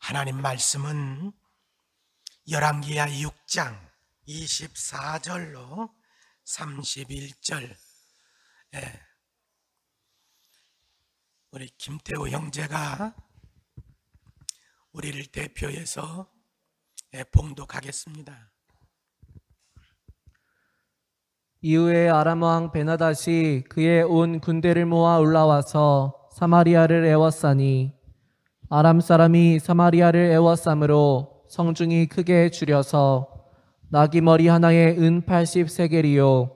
하나님 말씀은 열왕기하 6장 24절로 31절. 우리 김태우 형제가 우리를 대표해서 봉독하겠습니다. 이후에 아람 왕 베나닷이 그의 온 군대를 모아 올라와서 사마리아를 애워싸니 아람 사람이 사마리아를 애워싸므로 성중이 크게 줄여서 나귀 머리 하나에 은 80세겔이요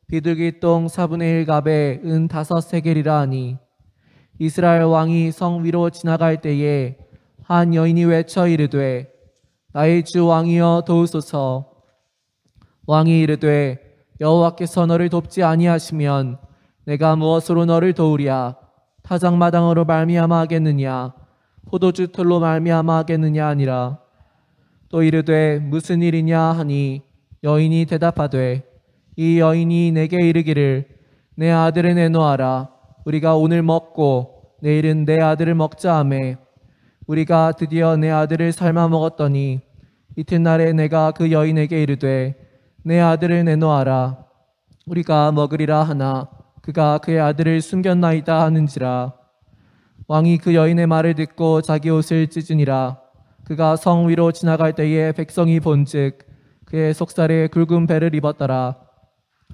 비둘기 똥 4분의 1갑에 은 5세겔이라 하니 이스라엘 왕이 성 위로 지나갈 때에 한 여인이 외쳐 이르되 나의 주 왕이여 도우소서. 왕이 이르되 여호와께서 너를 돕지 아니하시면 내가 무엇으로 너를 도우랴? 타작마당으로 말미암아 하겠느냐? 포도주 틀로 말미암아 하겠느냐 하니라. 또 이르되 무슨 일이냐 하니 여인이 대답하되 이 여인이 내게 이르기를 내 아들을 내놓아라. 우리가 오늘 먹고 내일은 내 아들을 먹자 하매 우리가 드디어 내 아들을 삶아 먹었더니 이튿날에 내가 그 여인에게 이르되 내 아들을 내놓아라. 우리가 먹으리라 하나 그가 그의 아들을 숨겼나이다 하는지라. 왕이 그 여인의 말을 듣고 자기 옷을 찢으니라. 그가 성 위로 지나갈 때에 백성이 본즉 그의 속살에 굵은 배를 입었더라.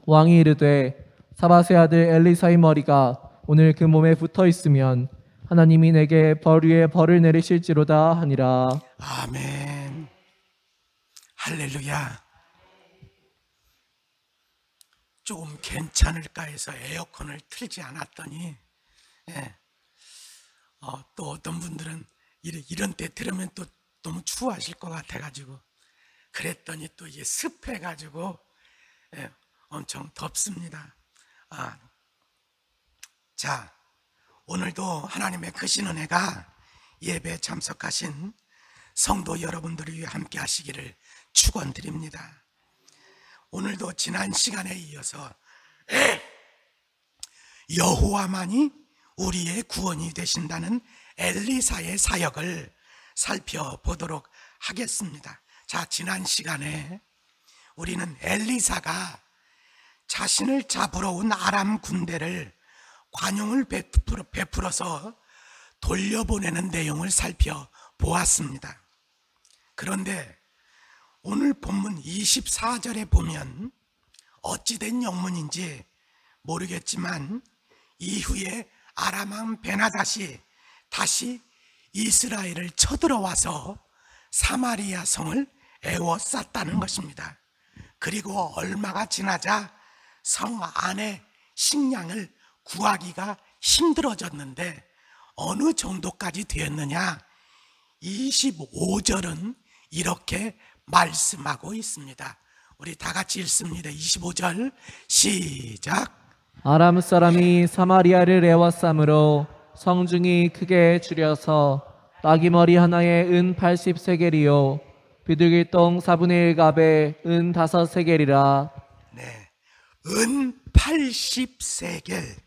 왕이 이르되 사밧의 아들 엘리사의 머리가 오늘 그 몸에 붙어 있으면 하나님이 내게 벌 위에 벌을 내리실지로다 하니라. 아멘. 할렐루야. 조금 괜찮을까 해서 에어컨을 틀지 않았더니 또 어떤 분들은 이런 때 들으면 또 너무 추워하실 것 같아가지고 그랬더니 또 이게 습해가지고 엄청 덥습니다. 자, 오늘도 하나님의 크신 은혜가 예배에 참석하신 성도 여러분들을 위해 함께 하시기를 축원드립니다. 오늘도 지난 시간에 이어서 여호와만이 우리의 구원이 되신다는 엘리사의 사역을 살펴보도록 하겠습니다. 자, 지난 시간에 우리는 엘리사가 자신을 잡으러 온 아람 군대를 관용을 베풀어서 돌려보내는 내용을 살펴보았습니다. 그런데 오늘 본문 24절에 보면 어찌된 영문인지 모르겠지만 이후에 아람 왕 베나닷이 다시 이스라엘을 쳐들어와서 사마리아 성을 애워쌌다는 것입니다. 그리고 얼마가 지나자 성 안에 식량을 구하기가 힘들어졌는데 어느 정도까지 되었느냐? 25절은 이렇게 말씀하고 있습니다. 우리 다 같이 읽습니다. 25절 시작. 아람 사람이 사마리아를 애워싸므로 성중이 크게 줄여서 나귀 머리 하나에 은 80세겔이요 비둘기 똥 4분의 1갑에 은 5세겔이라. 네, 은 80세겔.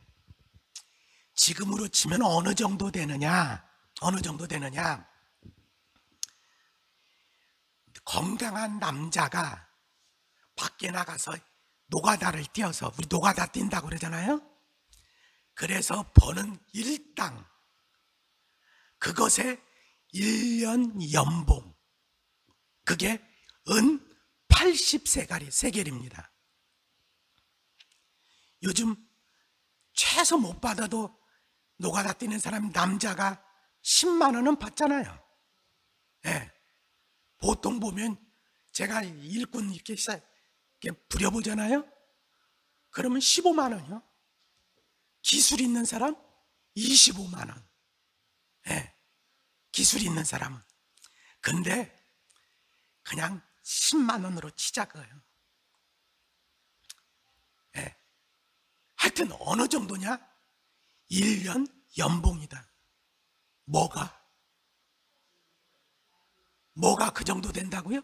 지금으로 치면 어느 정도 되느냐? 어느 정도 되느냐? 건강한 남자가 밖에 나가서 노가다를 띄어서, 우리 노가다 뛴다고 그러잖아요. 그래서 버는 일당, 그것에 1년 연봉, 그게 은 80세겔입니다. 요즘 최소 못 받아도 노가다 뛰는 사람 남자가 10만 원은 받잖아요. 보통 보면 제가 일꾼 이렇게 부려보잖아요. 그러면 15만 원이요. 기술 있는 사람 25만 원. 기술 있는 사람은. 근데 그냥 10만 원으로 치자 거예요. 하여튼 어느 정도냐? 1년 연봉이다. 뭐가 그 정도 된다고요?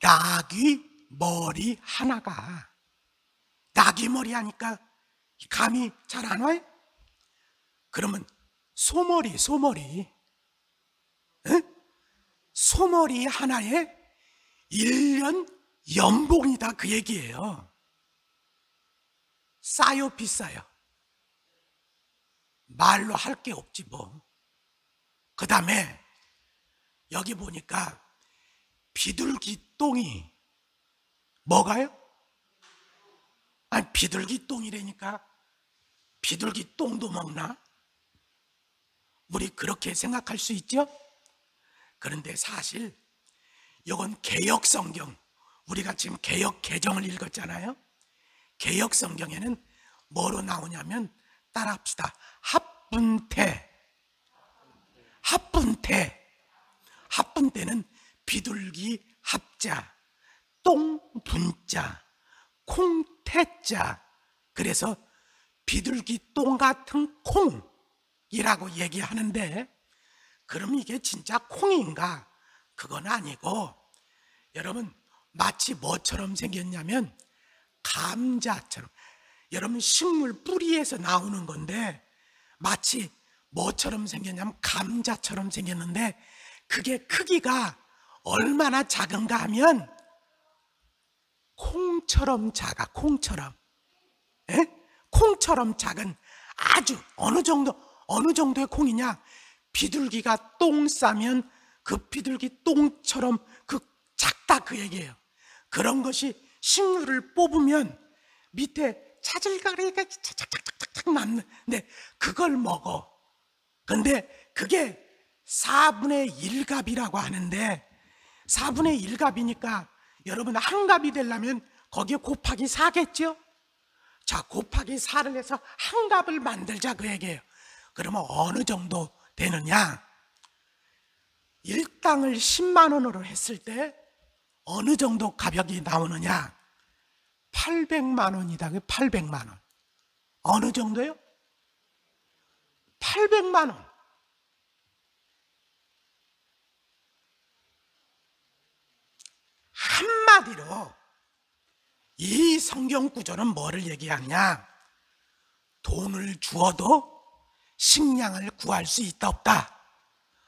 나귀 머리 하나가. 나귀 머리 하니까 감이 잘 안 와요? 그러면 소머리 소머리 하나에 1년 연봉이다 그 얘기예요. 싸요 비싸요? 말로 할 게 없지 뭐. 그 다음에 여기 보니까 비둘기 똥이 뭐가요? 아니 비둘기 똥이라니까. 비둘기 똥도 먹나? 우리 그렇게 생각할 수 있죠? 그런데 사실 이건 개역 성경, 우리가 지금 개역 개정을 읽었잖아요. 개역 성경에는 뭐로 나오냐면 따라합시다. 합분태. 합분태. 합분태는 비둘기 합자, 똥 분자, 콩태자. 그래서 비둘기 똥 같은 콩이라고 얘기하는데, 그럼 이게 진짜 콩인가? 그건 아니고, 여러분 마치 뭐처럼 생겼냐면 감자처럼, 여러분 식물 뿌리에서 나오는 건데 마치 뭐처럼 생겼냐면 감자처럼 생겼는데, 그게 크기가 얼마나 작은가 하면 콩처럼 작아. 콩처럼. 에? 콩처럼 작은, 아주 어느 정도의 콩이냐, 비둘기가 똥 싸면 그 비둘기 똥처럼 그 작다 그 얘기예요. 그런 것이 식물을 뽑으면 밑에 차질가리가 착착착착착 남는데 그걸 먹어. 근데 그게 4분의 1갑이라고 하는데, 4분의 1갑이니까 여러분 한 갑이 되려면 거기에 곱하기 4겠죠? 자, 곱하기 4를 해서 한 갑을 만들자 그 얘기예요. 그러면 어느 정도 되느냐? 일당을 10만 원으로 했을 때 어느 정도 가격이 나오느냐? 800만 원이다. 800만 원. 어느 정도요? 800만 원. 한마디로 이 성경 구절은 뭐를 얘기하냐? 돈을 주어도 식량을 구할 수 있다 없다?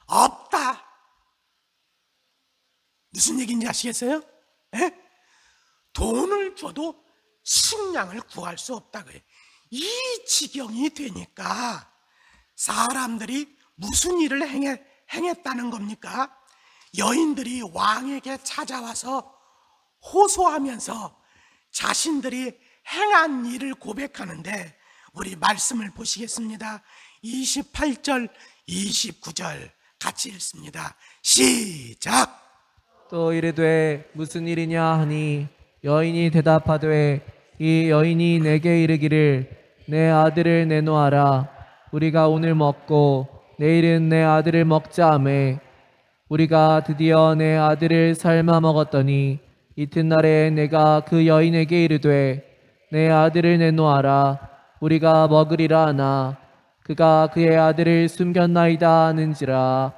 없다. 무슨 얘기인지 아시겠어요? 에? 돈을 줘도 식량을 구할 수 없다 그래. 이 지경이 되니까 사람들이 무슨 일을 행했다는 겁니까? 여인들이 왕에게 찾아와서 호소하면서 자신들이 행한 일을 고백하는데, 우리 말씀을 보시겠습니다. 28절, 29절 같이 읽습니다. 시작. 또 이르되 무슨 일이냐 하니 여인이 대답하되 이 여인이 내게 이르기를 내 아들을 내놓아라. 우리가 오늘 먹고 내일은 내 아들을 먹자 하매 우리가 드디어 내 아들을 삶아 먹었더니 이튿날에 내가 그 여인에게 이르되 내 아들을 내놓아라. 우리가 먹으리라 하나 그가 그의 아들을 숨겼나이다 하는지라.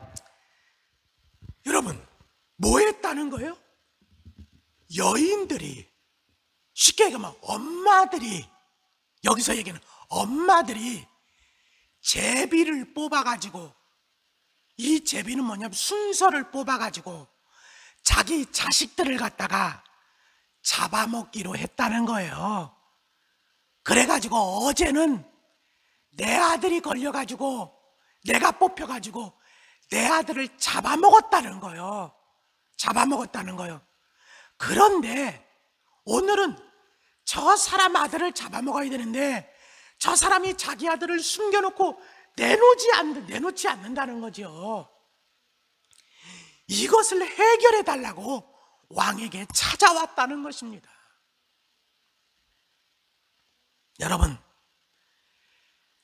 여러분, 뭐 했다는 거예요? 여인들이, 쉽게 얘기하면 엄마들이, 여기서 얘기는 엄마들이 제비를 뽑아가지고, 이 제비는 뭐냐면 순서를 뽑아가지고 자기 자식들을 갖다가 잡아먹기로 했다는 거예요. 그래가지고 어제는 내 아들이 걸려가지고 내가 뽑혀가지고 내 아들을 잡아먹었다는 거예요. 잡아먹었다는 거예요. 그런데 오늘은 저 사람 아들을 잡아먹어야 되는데 저 사람이 자기 아들을 숨겨놓고 내놓지 않는다는 거죠. 이것을 해결해 달라고 왕에게 찾아왔다는 것입니다. 여러분,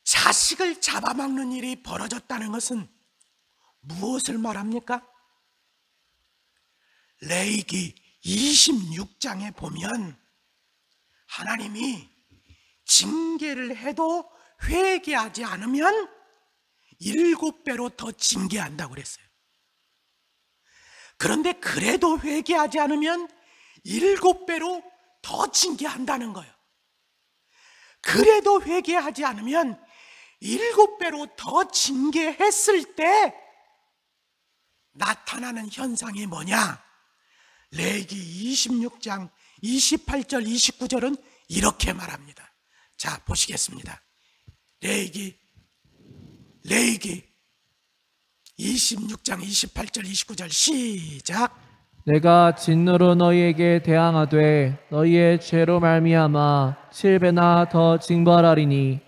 자식을 잡아먹는 일이 벌어졌다는 것은 무엇을 말합니까? 레위기 26장에 보면 하나님이 징계를 해도 회개하지 않으면 7배로 더 징계한다고 그랬어요. 그런데 그래도 회개하지 않으면 7배로 더 징계한다는 거예요. 그래도 회개하지 않으면 7배로 더 징계했을 때 나타나는 현상이 뭐냐? 레위기 26장 28절 29절은 이렇게 말합니다. 자, 보시겠습니다. 레위기 26장 28절 29절 시작. 내가 진노로 너희에게 대항하되 너희의 죄로 말미암아 7배나 더 징벌하리니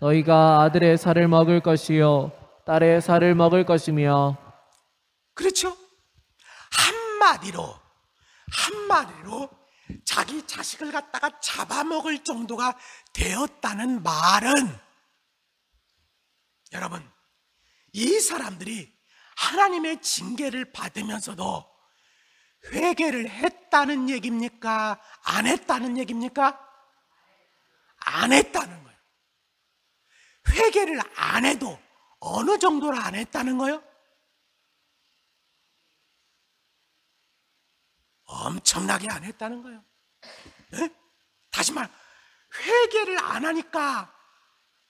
너희가 아들의 살을 먹을 것이요 딸의 살을 먹을 것이며. 그렇죠? 한마디로 자기 자식을 갖다가 잡아먹을 정도가 되었다는 말은, 여러분, 이 사람들이 하나님의 징계를 받으면서도 회개를 했다는 얘기입니까? 안 했다는 얘기입니까? 안 했다는 거예요. 회개를 안 해도 어느 정도로 안 했다는 거예요? 엄청나게 안 했다는 거예요. 네? 다시 말, 회개를 안 하니까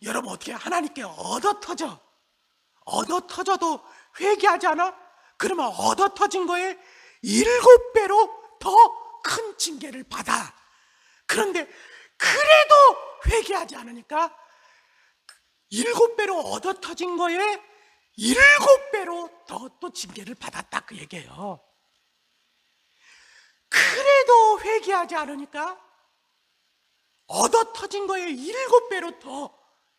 여러분 어떻게 하나님께 얻어터져? 얻어터져도 회개하지 않아? 그러면 얻어터진 거에 7배로 더 큰 징계를 받아. 그런데 그래도 회개하지 않으니까 7배로 얻어터진 거에 7배로 더 또 징계를 받았다, 그 얘기예요. 그래도 회개하지 않으니까 얻어터진 거에 7배로 더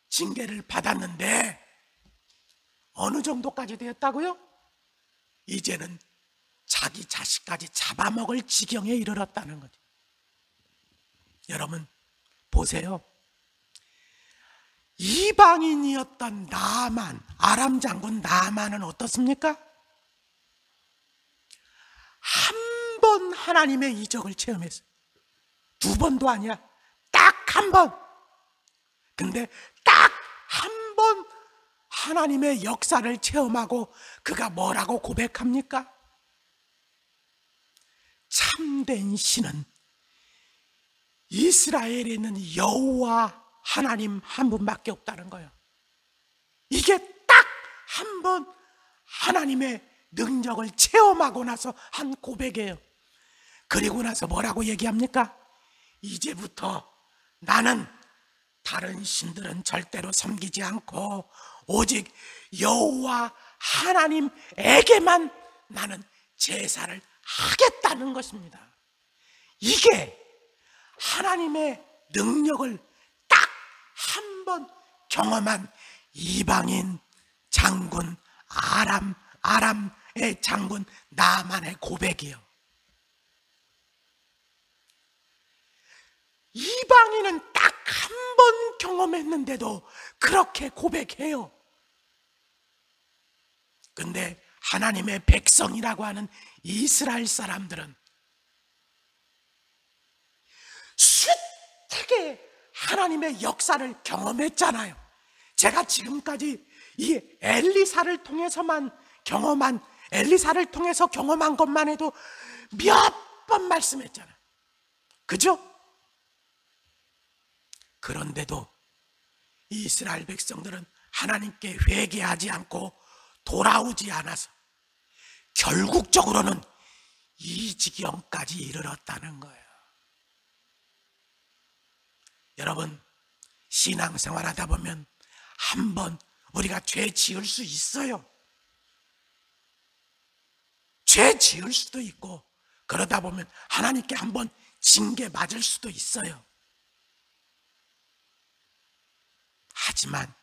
징계를 받았는데 어느 정도까지 되었다고요? 이제는 자기 자식까지 잡아먹을 지경에 이르렀다는 거죠. 여러분 보세요. 이방인이었던 나만, 아람 장군 나만은 어떻습니까? 한 번 하나님의 이적을 체험했어요. 2번도 아니야. 딱 한 번. 근데 딱 한 번 하나님의 역사를 체험하고 그가 뭐라고 고백합니까? 참된 신은 이스라엘에 있는 여호와 하나님 한 분밖에 없다는 거예요. 이게 딱 한 번 하나님의 능력을 체험하고 나서 한 고백이에요. 그리고 나서 뭐라고 얘기합니까? 이제부터 나는 다른 신들은 절대로 섬기지 않고 오직 여호와 하나님에게만 나는 제사를 하겠다는 것입니다. 이게 하나님의 능력을 딱 한 번 경험한 이방인 장군 아람의 장군 나만의 고백이요. 이방인은 딱 한 번 경험했는데도 그렇게 고백해요. 근데 하나님의 백성이라고 하는 이스라엘 사람들은 숱하게 하나님의 역사를 경험했잖아요. 제가 지금까지 이 엘리사를 통해서 경험한 것만 해도 몇 번 말씀했잖아요. 그죠? 그런데도 이스라엘 백성들은 하나님께 회개하지 않고 돌아오지 않아서 결국적으로는 이 지경까지 이르렀다는 거예요. 여러분, 신앙생활 하다 보면 한번 우리가 죄 지을 수 있어요. 죄 지을 수도 있고 그러다 보면 하나님께 한번 징계 맞을 수도 있어요. 하지만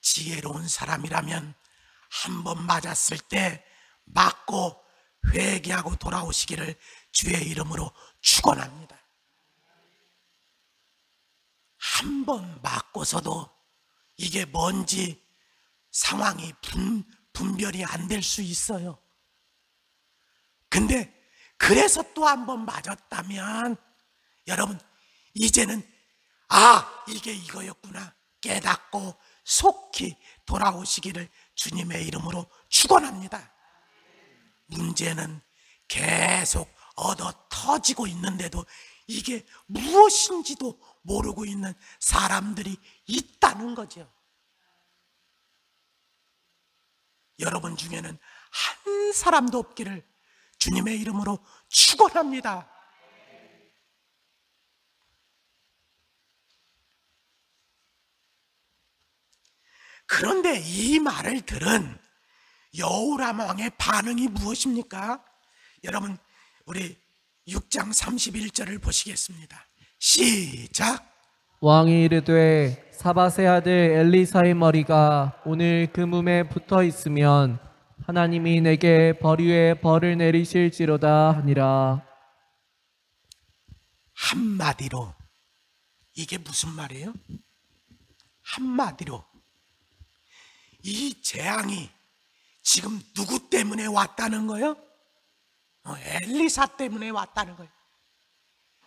지혜로운 사람이라면 한번 맞았을 때 맞고 회개하고 돌아오시기를 주의 이름으로 축원합니다. 한 번 맞고서도 이게 뭔지 상황이 분별이 안 될 수 있어요. 근데 그래서 또 한 번 맞았다면 여러분 이제는 이게 이거였구나 깨닫고 속히 돌아오시기를 주님의 이름으로 축원합니다. 문제는 계속 얻어 터지고 있는데도 이게 무엇인지도 모르고 있는 사람들이 있다는 거죠. 여러분 중에는 한 사람도 없기를 주님의 이름으로 축원합니다. 그런데 이 말을 들은 여호람 왕의 반응이 무엇입니까? 여러분 우리 6장 31절을 보시겠습니다. 시작. 왕이 이르되 사밧의 아들 엘리사의 머리가 오늘 그 몸에 붙어 있으면 하나님이 내게 벌 위에 벌을 내리실지로다 하니라. 한마디로 이게 무슨 말이에요? 한마디로 이 재앙이 지금 누구 때문에 왔다는 거예요? 엘리사 때문에 왔다는 거예요.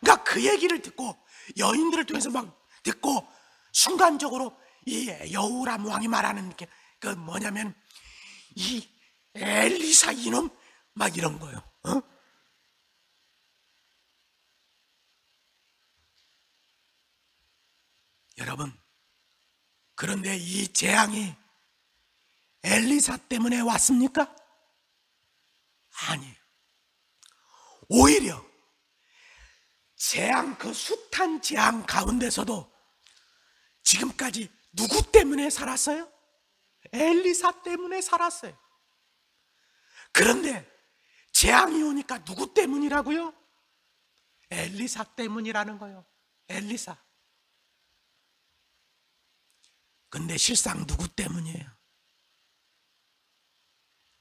그러니까 그 얘기를 듣고 여인들을 통해서 막 듣고 순간적으로 이 여호람 왕이 말하는 게 그 뭐냐면 이 엘리사 이놈 막 이런 거예요. 여러분 그런데 이 재앙이 엘리사 때문에 왔습니까? 아니에요. 오히려 재앙, 그 숱한 재앙 가운데서도 지금까지 누구 때문에 살았어요? 엘리사 때문에 살았어요. 그런데 재앙이 오니까 누구 때문이라고요? 엘리사 때문이라는 거예요. 엘리사. 근데 실상 누구 때문이에요?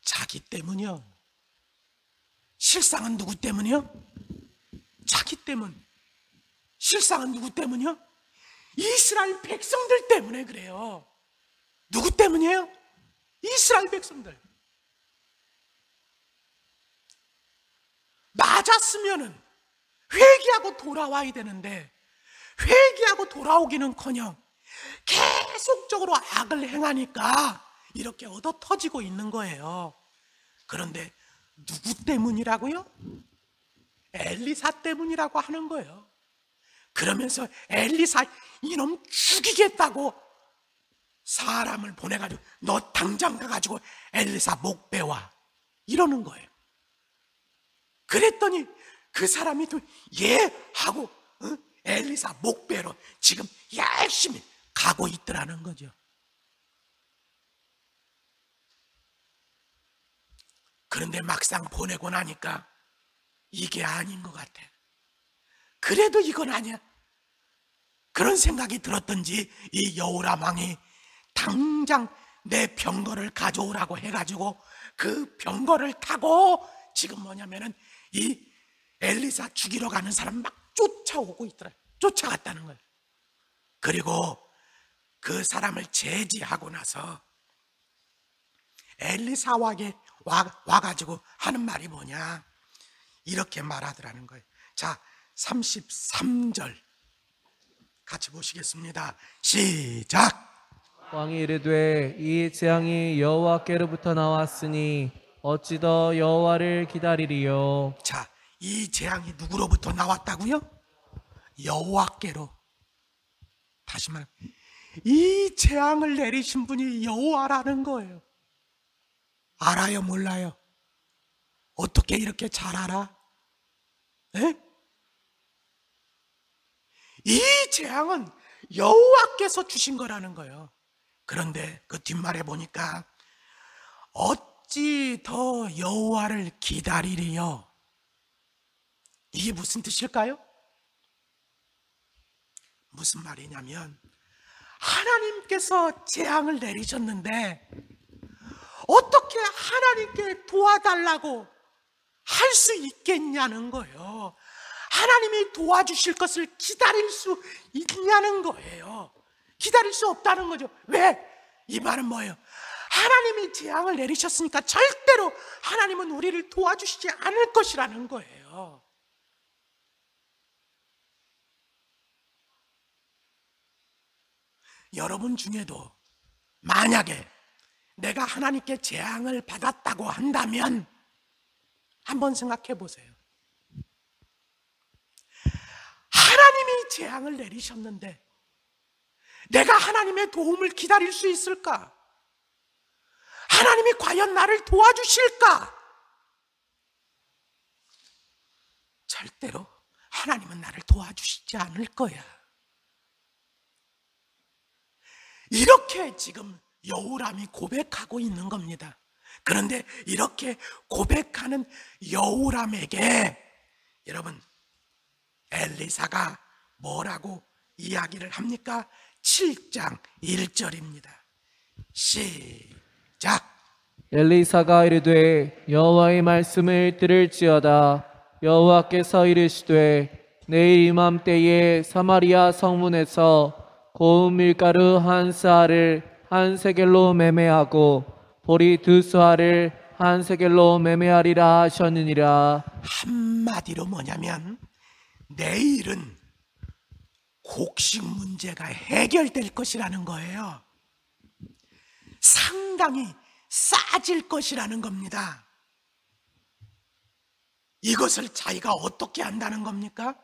자기 때문이요. 실상은 누구 때문이요? 자기 때문. 실상은 누구 때문이요? 이스라엘 백성들 때문에 그래요. 누구 때문이에요? 이스라엘 백성들. 맞았으면은 회개하고 돌아와야 되는데 회개하고 돌아오기는커녕 계속적으로 악을 행하니까 이렇게 얻어 터지고 있는 거예요. 그런데 누구 때문이라고요? 엘리사 때문이라고 하는 거예요. 그러면서 엘리사 이놈 죽이겠다고 사람을 보내가지고 너 당장 가가지고 엘리사 목 베와 이러는 거예요. 그랬더니 그 사람이 또 예 하고 엘리사 목 베러 지금 열심히 가고 있더라는 거죠. 그런데 막상 보내고 나니까 이게 아닌 것 같아. 그래도 이건 아니야. 그런 생각이 들었던지 이 여호람 왕이 당장 내 병거를 가져오라고 해가지고 그 병거를 타고 지금 뭐냐면은 이 엘리사 죽이러 가는 사람 막 쫓아오고 있더라. 쫓아갔다는 거예요. 그리고 그 사람을 제지하고 나서 엘리사 왕에 와가지고 하는 말이 뭐냐, 이렇게 말하더라는 거예요. 자, 33절 같이 보시겠습니다. 시작. 왕이 이르되 이 재앙이 여호와께로부터 나왔으니 어찌 더 여호와를 기다리리요. 자, 이 재앙이 누구로부터 나왔다고요? 여호와께로. 다시 말, 이 재앙을 내리신 분이 여호와라는 거예요. 알아요, 몰라요? 어떻게 이렇게 잘 알아? 에? 이 재앙은 여호와께서 주신 거라는 거예요. 그런데 그 뒷말에 보니까 어찌 더 여호와를 기다리리요. 이게 무슨 뜻일까요? 무슨 말이냐면 하나님께서 재앙을 내리셨는데 어떻게 하나님께 도와달라고 할 수 있겠냐는 거예요. 하나님이 도와주실 것을 기다릴 수 있냐는 거예요. 기다릴 수 없다는 거죠. 왜? 이 말은 뭐예요? 하나님이 재앙을 내리셨으니까 절대로 하나님은 우리를 도와주시지 않을 것이라는 거예요. 여러분 중에도 만약에 내가 하나님께 재앙을 받았다고 한다면 한번 생각해 보세요. 하나님이 재앙을 내리셨는데 내가 하나님의 도움을 기다릴 수 있을까? 하나님이 과연 나를 도와주실까? 절대로 하나님은 나를 도와주시지 않을 거야. 이렇게 지금 여호람이 고백하고 있는 겁니다. 그런데 이렇게 고백하는 여호람에게 여러분 엘리사가 뭐라고 이야기를 합니까? 7장 1절입니다. 시작. 엘리사가 이르되 여호와의 말씀을 들을지어다. 여호와께서 이르시되 내일 이맘때에 사마리아 성문에서 고운 밀가루 한 스아를 한 세겔로 매매하고 보리 두 스아를 한 세겔로 매매하리라 하셨느니라. 한마디로 뭐냐면 내일은 곡식 문제가 해결될 것이라는 거예요. 상당히 싸질 것이라는 겁니다. 이것을 자기가 어떻게 한다는 겁니까?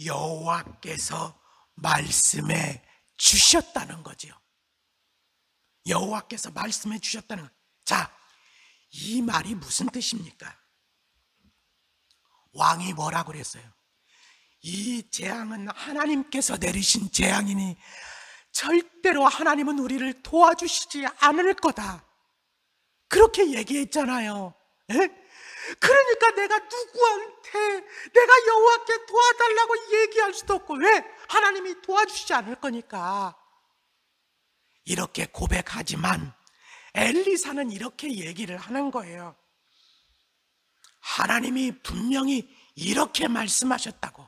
여호와께서 말씀해 주셨다는 거죠. 여호와께서 말씀해 주셨다는 거. 자, 이 말이 무슨 뜻입니까? 왕이 뭐라고 그랬어요? 이 재앙은 하나님께서 내리신 재앙이니 절대로 하나님은 우리를 도와주시지 않을 거다. 그렇게 얘기했잖아요. 에? 그러니까 내가 누구한테 내가 여호와께 도와달라고 얘기할 수도 없고, 왜? 하나님이 도와주시지 않을 거니까. 이렇게 고백하지만 엘리사는 이렇게 얘기를 하는 거예요. 하나님이 분명히 이렇게 말씀하셨다고.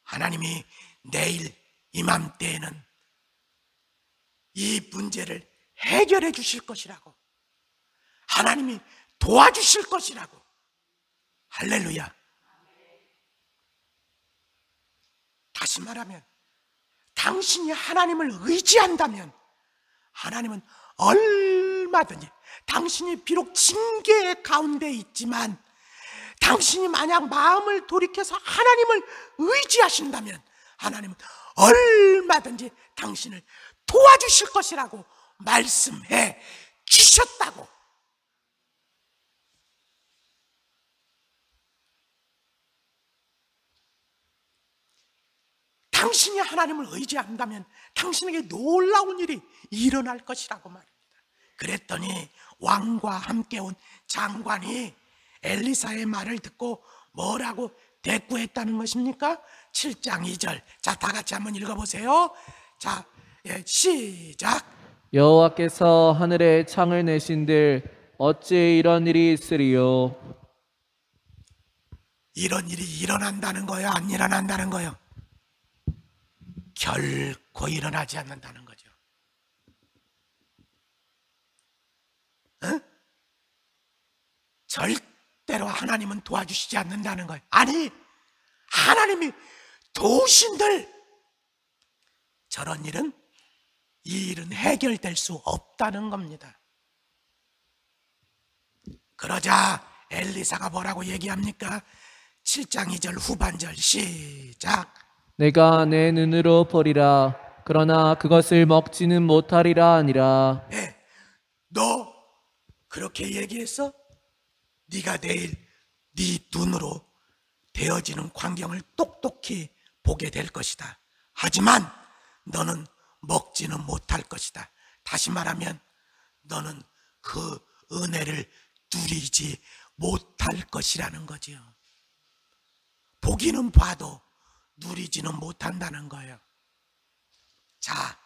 하나님이 내일 이맘때에는 이 문제를 해결해 주실 것이라고. 하나님이 도와주실 것이라고. 할렐루야. 다시 말하면 당신이 하나님을 의지한다면 하나님은 얼마든지, 당신이 비록 징계 가운데 있지만 당신이 만약 마음을 돌이켜서 하나님을 의지하신다면 하나님은 얼마든지 당신을 도와주실 것이라고 말씀해 주셨다고. 당신이 하나님을 의지한다면 당신에게 놀라운 일이 일어날 것이라고 말입니다. 그랬더니 왕과 함께 온 장관이 엘리사의 말을 듣고 뭐라고 대꾸했다는 것입니까? 7장 2절. 자, 다 같이 한번 읽어보세요. 자, 시작. 여호와께서 하늘에 창을 내신들 어찌 이런 일이 있으리요? 이런 일이 일어난다는 거예요? 안 일어난다는 거예요? 결코 일어나지 않는다는 거죠. 절대로 하나님은 도와주시지 않는다는 거예요. 아니, 하나님이 도우신들 저런 일은, 이 일은 해결될 수 없다는 겁니다. 그러자 엘리사가 뭐라고 얘기합니까? 7장 2절 후반절 시작. 내가 내 눈으로 보리라. 그러나 그것을 먹지는 못하리라 하니라. 네, 너 그렇게 얘기했어? 네가 내일 네 눈으로 되어지는 광경을 똑똑히 보게 될 것이다. 하지만 너는 먹지는 못할 것이다. 다시 말하면 너는 그 은혜를 누리지 못할 것이라는 거죠. 보기는 봐도 누리지는 못한다는 거예요. 자,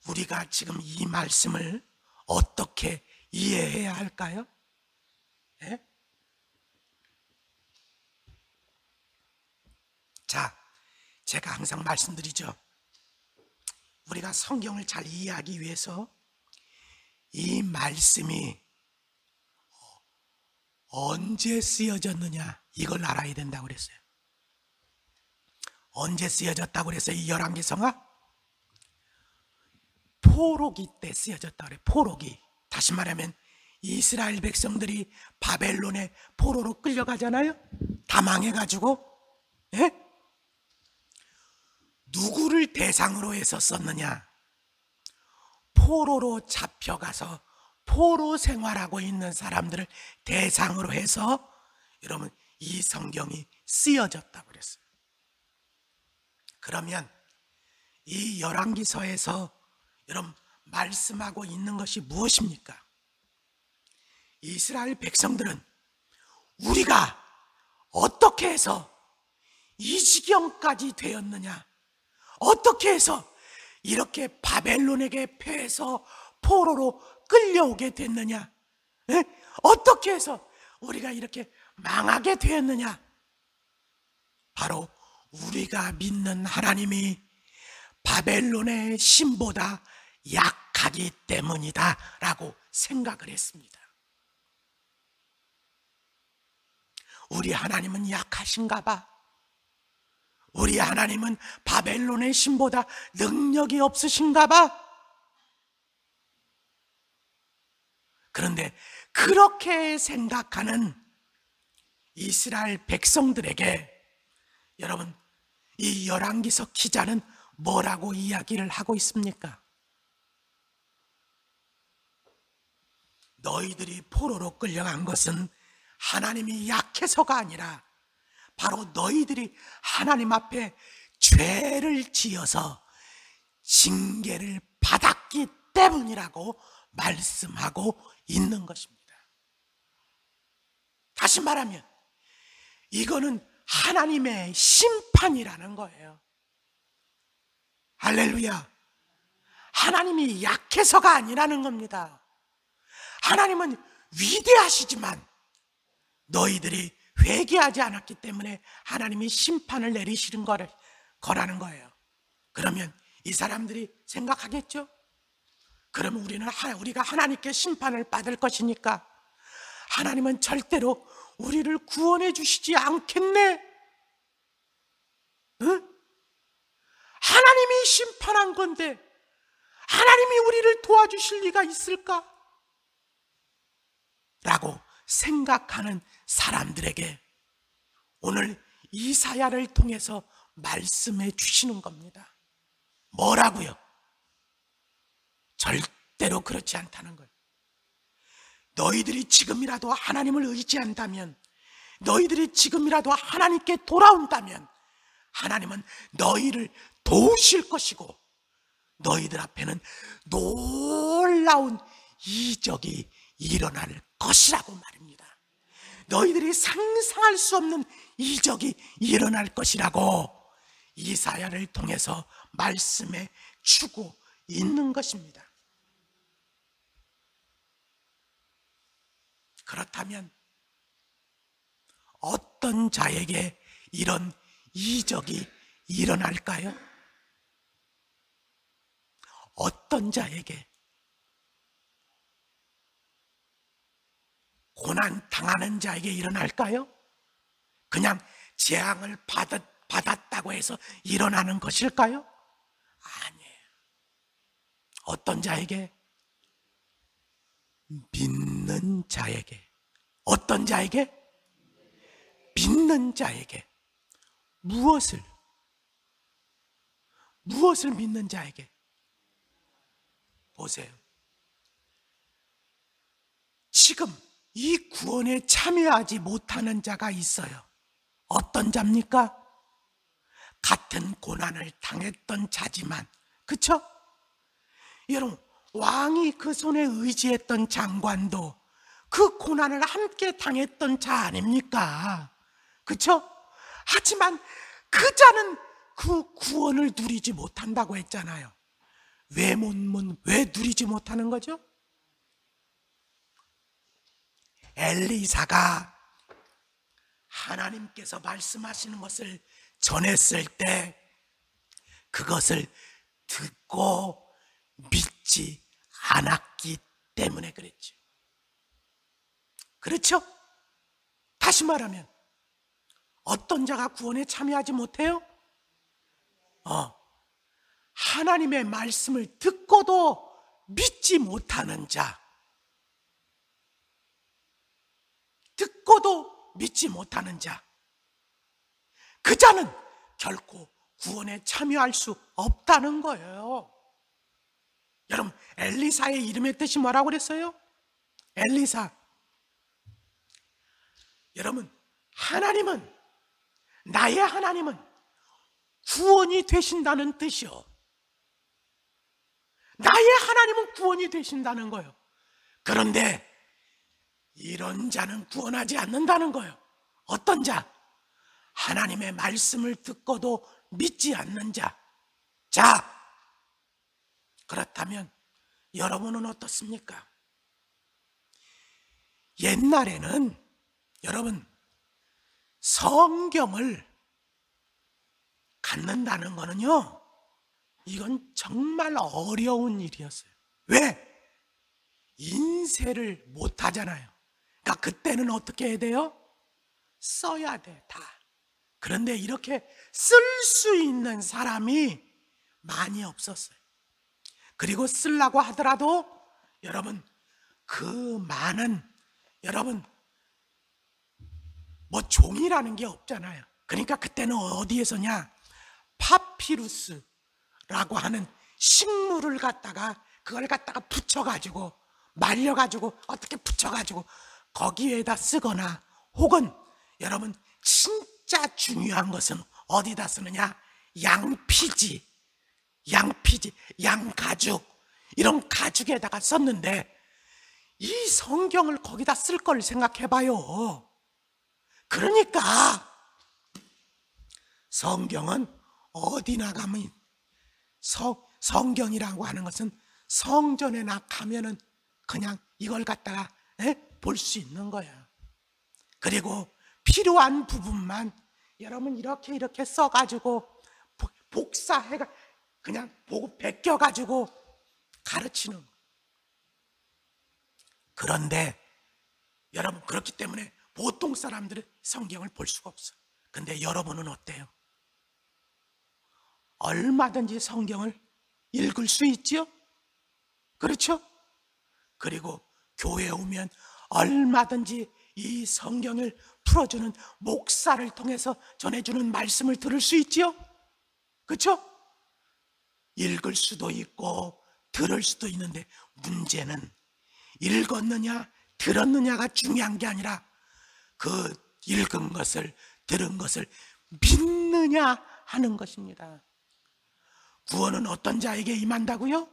우리가 지금 이 말씀을 어떻게 이해해야 할까요? 예? 자, 제가 항상 말씀드리죠. 우리가 성경을 잘 이해하기 위해서 이 말씀이 언제 쓰여졌느냐, 이걸 알아야 된다고 그랬어요. 언제 쓰여졌다고 그랬어요? 이 열왕기서가 포로기 때 쓰여졌다고 그래요. 포로기. 다시 말하면 이스라엘 백성들이 바벨론의 포로로 끌려가잖아요. 다 망해가지고. 예? 누구를 대상으로 해서 썼느냐? 포로로 잡혀가서 포로 생활하고 있는 사람들을 대상으로 해서 여러분 이 성경이 쓰여졌다고 그랬어요. 그러면 이 열왕기서에서 여러분 말씀하고 있는 것이 무엇입니까? 이스라엘 백성들은 우리가 어떻게 해서 이 지경까지 되었느냐, 어떻게 해서 이렇게 바벨론에게 패해서 포로로 끌려오게 됐느냐, 어떻게 해서 우리가 이렇게 망하게 되었느냐? 바로 우리가 믿는 하나님이 바벨론의 신보다 약하기 때문이다 라고 생각을 했습니다. 우리 하나님은 약하신가 봐. 우리 하나님은 바벨론의 신보다 능력이 없으신가 봐. 그런데 그렇게 생각하는 이스라엘 백성들에게 여러분 이 열왕기서 기자는 뭐라고 이야기를 하고 있습니까? 너희들이 포로로 끌려간 것은 하나님이 약해서가 아니라 바로 너희들이 하나님 앞에 죄를 지어서 징계를 받았기 때문이라고 말씀하고 있는 것입니다. 다시 말하면 이거는 하나님의 심판이라는 거예요. 할렐루야. 하나님이 약해서가 아니라는 겁니다. 하나님은 위대하시지만 너희들이 회개하지 않았기 때문에 하나님이 심판을 내리시는 거라는 거예요. 그러면 이 사람들이 생각하겠죠? 그러면 우리가 하나님께 심판을 받을 것이니까 하나님은 절대로 우리를 구원해 주시지 않겠네? 응? 하나님이 심판한 건데 하나님이 우리를 도와주실 리가 있을까? 라고 생각하는 사람들에게 오늘 이사야를 통해서 말씀해 주시는 겁니다. 뭐라고요? 절대로 그렇지 않다는 거예요. 너희들이 지금이라도 하나님을 의지한다면, 너희들이 지금이라도 하나님께 돌아온다면 하나님은 너희를 도우실 것이고 너희들 앞에는 놀라운 이적이 일어날 것이라고 말입니다. 너희들이 상상할 수 없는 이적이 일어날 것이라고 이사야를 통해서 말씀해 주고 있는 것입니다. 그렇다면 어떤 자에게 이런 이적이 일어날까요? 어떤 자에게? 고난 당하는 자에게 일어날까요? 그냥 재앙을 받았다고 해서 일어나는 것일까요? 아니에요. 어떤 자에게? 믿는 자에게. 어떤 자에게? 믿는 자에게. 무엇을 믿는 자에게? 보세요. 지금 이 구원에 참여하지 못하는 자가 있어요. 어떤 자입니까? 같은 고난을 당했던 자지만, 그쵸? 여러분, 왕이 그 손에 의지했던 장관도 그 고난을 함께 당했던 자 아닙니까? 그쵸? 하지만 그 자는 그 구원을 누리지 못한다고 했잖아요. 왜 누리지 못하는 거죠? 엘리사가 하나님께서 말씀하시는 것을 전했을 때 그것을 듣고 믿지 않았기 때문에 그랬죠. 그렇죠? 다시 말하면 어떤 자가 구원에 참여하지 못해요? 하나님의 말씀을 듣고도 믿지 못하는 자, 듣고도 믿지 못하는 자, 그 자는 결코 구원에 참여할 수 없다는 거예요. 여러분, 엘리사의 이름의 뜻이 뭐라고 그랬어요? 엘리사. 여러분, 나의 하나님은 구원이 되신다는 뜻이요. 나의 하나님은 구원이 되신다는 거예요. 그런데 이런 자는 구원하지 않는다는 거예요. 어떤 자? 하나님의 말씀을 듣고도 믿지 않는 자. 자, 그렇다면 여러분은 어떻습니까? 옛날에는 여러분, 성경을 갖는다는 거는요, 이건 정말 어려운 일이었어요. 왜? 인쇄를 못 하잖아요. 그러니까 그때는 어떻게 해야 돼요? 써야 돼, 다. 그런데 이렇게 쓸 수 있는 사람이 많이 없었어요. 그리고 쓰려고 하더라도 여러분, 그 많은, 여러분, 뭐 종이라는 게 없잖아요. 그러니까 그때는 어디에서냐? 파피루스라고 하는 식물을 갖다가, 그걸 갖다가 붙여가지고, 말려가지고, 어떻게 붙여가지고 거기에다 쓰거나, 혹은 여러분, 진짜 중요한 것은 어디다 쓰느냐? 양피지, 양가죽, 이런 가죽에다가 썼는데, 이 성경을 거기다 쓸 걸 생각해봐요. 그러니까 성경은 어디나 가면, 성경이라고 하는 것은 성전에나 가면은 그냥 이걸 갖다가 볼 수 있는 거야. 그리고 필요한 부분만 여러분 이렇게 써가지고 복사해가 그냥 보고 베껴가지고 가르치는 거. 그런데 여러분, 그렇기 때문에 보통 사람들은 성경을 볼 수가 없어. 근데 여러분은 어때요? 얼마든지 성경을 읽을 수 있죠? 그렇죠? 그리고 교회에 오면 얼마든지 이 성경을 풀어주는 목사를 통해서 전해주는 말씀을 들을 수 있지요? 그렇죠? 읽을 수도 있고 들을 수도 있는데, 문제는 읽었느냐 들었느냐가 중요한 게 아니라 그 읽은 것을, 들은 것을 믿느냐 하는 것입니다. 구원은 어떤 자에게 임한다고요?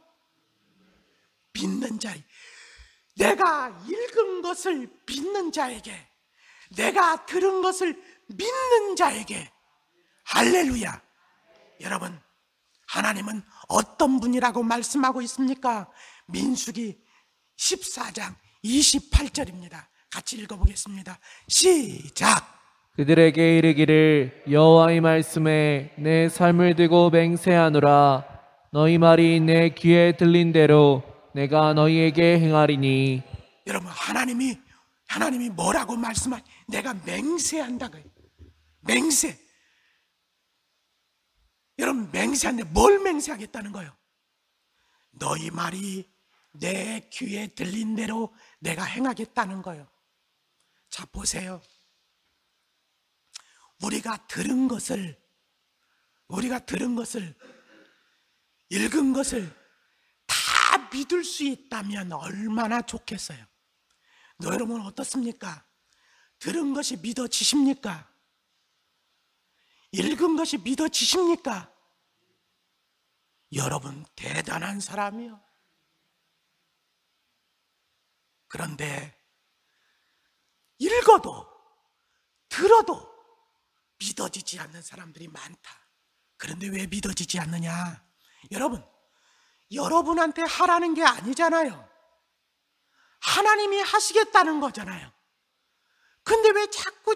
믿는 자에게. 내가 읽은 것을 믿는 자에게, 내가 들은 것을 믿는 자에게. 할렐루야. 여러분, 하나님은 어떤 분이라고 말씀하고 있습니까? 민수기 14장 28절입니다. 같이 읽어보겠습니다. 시작. 그들에게 이르기를 여호와의 말씀에 내 삶을 두고 맹세하노라. 너희 말이 내 귀에 들린 대로 내가 너희에게 행하리니. 여러분, 하나님이 뭐라고 말씀하시? 내가 맹세한다고요. 맹세. 여러분, 맹세하는데 뭘 맹세하겠다는 거예요? 너희 말이 내 귀에 들린 대로 내가 행하겠다는 거예요. 자, 보세요. 우리가 들은 것을, 읽은 것을 다 믿을 수 있다면 얼마나 좋겠어요. 여러분 어떻습니까? 들은 것이 믿어지십니까? 읽은 것이 믿어지십니까? 여러분 대단한 사람이요. 그런데 읽어도 들어도 믿어지지 않는 사람들이 많다. 그런데 왜 믿어지지 않느냐? 여러분한테 하라는 게 아니잖아요. 하나님이 하시겠다는 거잖아요. 근데 왜 자꾸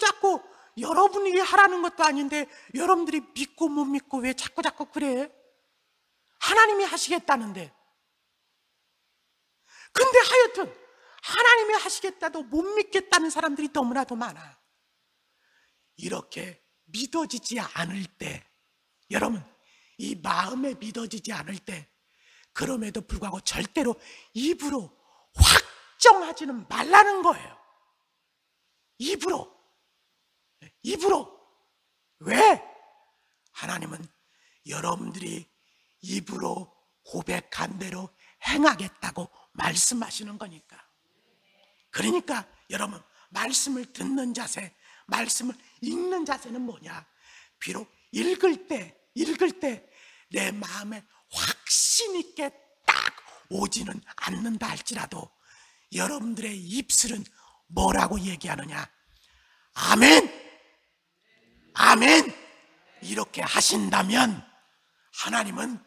여러분이 하라는 것도 아닌데 여러분들이 믿고 못 믿고 왜 자꾸 그래? 하나님이 하시겠다는데. 근데 하여튼 하나님이 하시겠다도 못 믿겠다는 사람들이 너무나도 많아. 이렇게 믿어지지 않을 때, 여러분, 이 마음에 믿어지지 않을 때, 그럼에도 불구하고 절대로 입으로 확정하지는 말라는 거예요. 입으로. 왜? 하나님은 여러분들이 입으로 고백한 대로 행하겠다고 말씀하시는 거니까. 그러니까 여러분, 말씀을 듣는 자세, 말씀을 읽는 자세는 뭐냐? 비록 읽을 때 내 마음에 확신 있게 딱 오지는 않는다 할지라도 여러분들의 입술은 뭐라고 얘기하느냐? 아멘! 아멘! 이렇게 하신다면 하나님은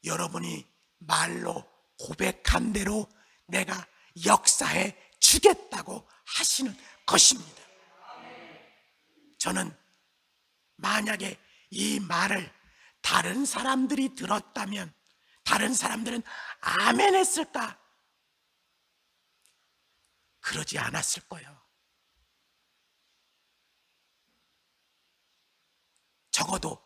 여러분이 말로 고백한 대로 내가 역사해 주겠다고 하시는 것입니다. 저는 만약에 이 말을 다른 사람들이 들었다면 다른 사람들은 아멘 했을까? 그러지 않았을 거예요. 적어도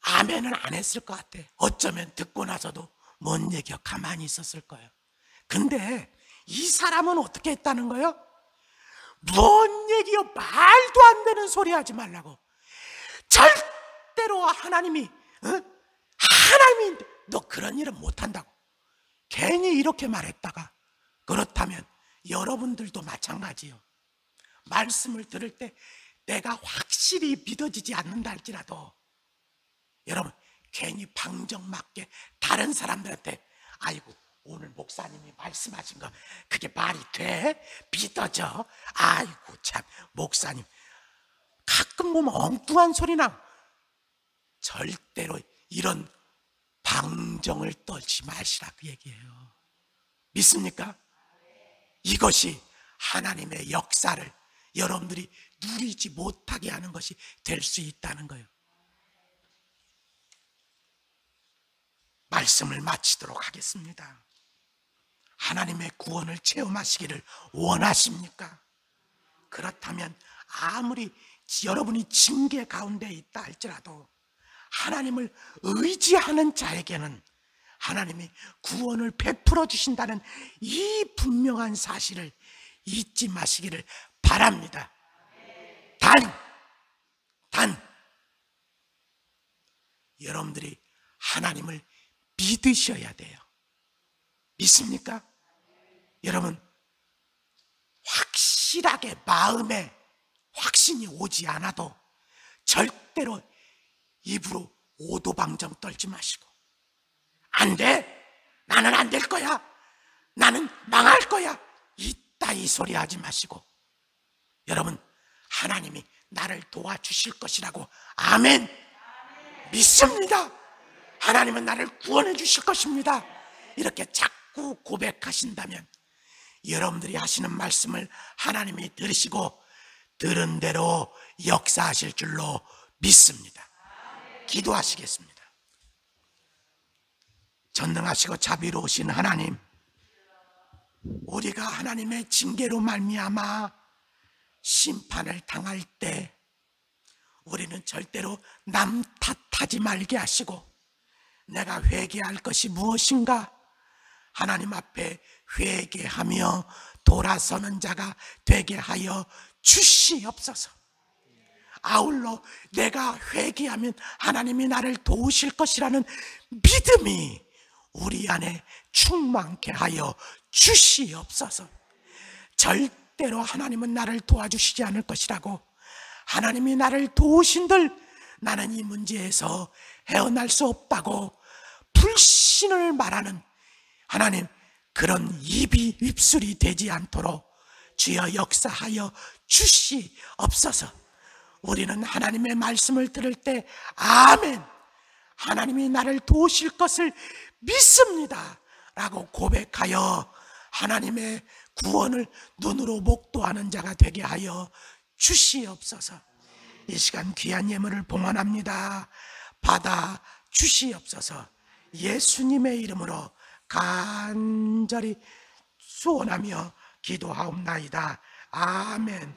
아멘은 안 했을 것 같아. 어쩌면 듣고 나서도 뭔 얘기야 가만히 있었을 거예요. 근데 이 사람은 어떻게 했다는 거예요? 뭔 얘기요? 말도 안 되는 소리 하지 말라고. 절대로 하나님이 너 그런 일은 못한다고 괜히 이렇게 말했다가, 그렇다면 여러분들도 마찬가지요. 말씀을 들을 때 내가 확실히 믿어지지 않는다 할지라도 여러분 괜히 방정맞게 다른 사람들한테 아이고 오늘 목사님이 말씀하신 거 그게 말이 돼? 믿어져? 아이고 참 목사님 가끔 보면 엉뚱한 소리나. 절대로 이런 방정을 떨지 마시라 그 얘기예요. 믿습니까? 이것이 하나님의 역사를 여러분들이 누리지 못하게 하는 것이 될 수 있다는 거예요. 말씀을 마치도록 하겠습니다. 하나님의 구원을 체험하시기를 원하십니까? 그렇다면 아무리 여러분이 징계 가운데 있다 할지라도 하나님을 의지하는 자에게는 하나님이 구원을 베풀어 주신다는 이 분명한 사실을 잊지 마시기를 바랍니다. 단 여러분들이 하나님을 믿으셔야 돼요. 믿습니까? 여러분 확실하게 마음에 확신이 오지 않아도 절대로 입으로 오도방정 떨지 마시고 안 돼! 나는 안 될 거야! 나는 망할 거야! 이따위 소리 하지 마시고 여러분 하나님이 나를 도와주실 것이라고 아멘! 믿습니다! 하나님은 나를 구원해 주실 것입니다. 이렇게 자꾸 고백하신다면 여러분들이 하시는 말씀을 하나님이 들으시고 들은 대로 역사하실 줄로 믿습니다. 기도하시겠습니다. 전능하시고 자비로우신 하나님, 우리가 하나님의 징계로 말미암아 심판을 당할 때 우리는 절대로 남 탓하지 말게 하시고 내가 회개할 것이 무엇인가 하나님 앞에 회개하며 돌아서는 자가 되게 하여 주시옵소서. 아울러 내가 회개하면 하나님이 나를 도우실 것이라는 믿음이 우리 안에 충만케 하여 주시옵소서. 절대로 하나님은 나를 도와주시지 않을 것이라고 하나님이 나를 도우신들 나는 이 문제에서 헤어날 수 없다고 불신을 말하는 하나님 그런 입술이 되지 않도록 주여 역사하여 주시옵소서. 우리는 하나님의 말씀을 들을 때 아멘, 하나님이 나를 도우실 것을 믿습니다 라고 고백하여 하나님의 구원을 눈으로 목도하는 자가 되게 하여 주시옵소서. 이 시간 귀한 예물을 봉헌합니다. 받아 주시옵소서. 예수님의 이름으로 간절히 소원하며 기도하옵나이다. 아멘.